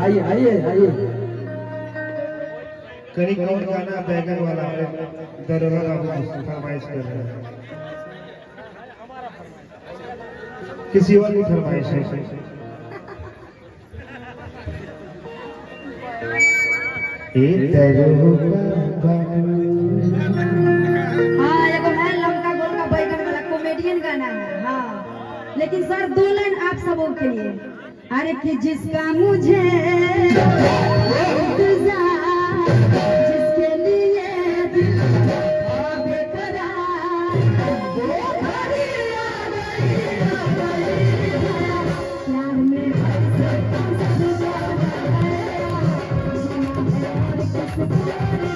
आइए आइए आइए। कहीं कौन गाना बैगन वाला दरोगा बाबू फरमाइश कर रहे हैं, किसी और की फरमाइश है। हाँ एगो है लंका गोलका बैगन वाला कॉमेडियन गाना है। हाँ लेकिन सर 2 लाइन आप सबों के लिए। अरे कि जिसका मुझे इंतजार, जिसके लिए दिल बेकरार, वो घड़ी आ गई, प्यार में ऐसे कौन सा जाना है, जीना है और किसको जाना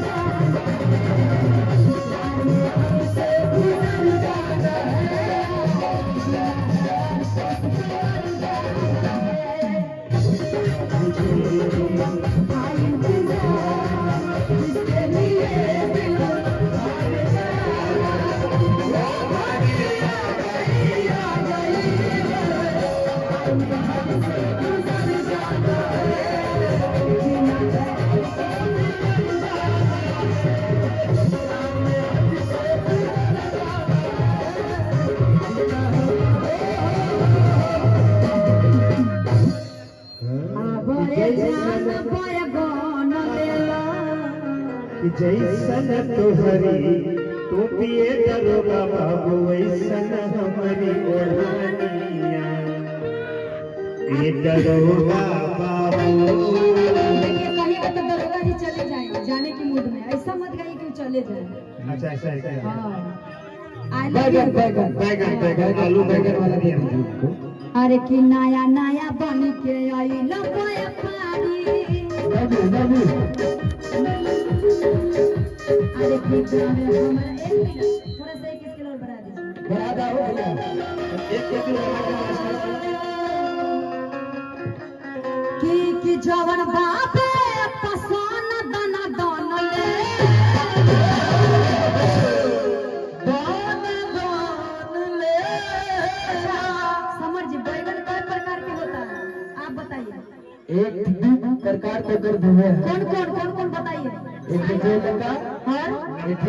जैसन तुहरी तो पिए दरोगा बाबू वैसन हमारी ओढ़निया, ये दरोगा बाबू। देखिए कहीं तो दरोगा जी चले जाएंगे जाने की मूड में, ऐसा मत गाइए कि चले जाए। अच्छा ऐसा है क्या? हाँ बैगन बैगन बैगन बैगन आलू बैगन वाला दे दीजिए उनको। अरे कि नया नया बन के आई लपोया पानी, बाबू बाबू अरे कि हमारा 1 मिनट थोड़ा सा 1 किलो और बढ़ा दीजिए। बढ़ा दो भैया। एक किलो कि जवन बापे पसोन दना दन ले समझ जी। बैगन कई प्रकार के होता है आप बताइए। एक प्रकार के कर दिए हैं। कौन बताइए। एक बेलन का और एक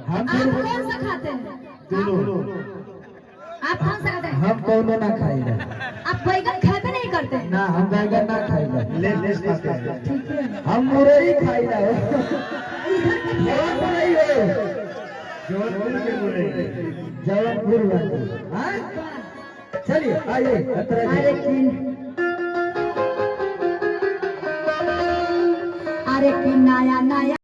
हम आप कौन सा खाते हैं? दोनों। आप कौन सा खाते हैं? हम कौनो ना खाएगा आप बैगन खाते नहीं करते हैं? ना, हम बैगन ना खाएगा। ले खाते हैं। ठीक है हम मुरई खाएगा। नहीं हो जौनपुर के बोले जौनपुर वाले। हाँ चलिए आइए। अरे कि नया नया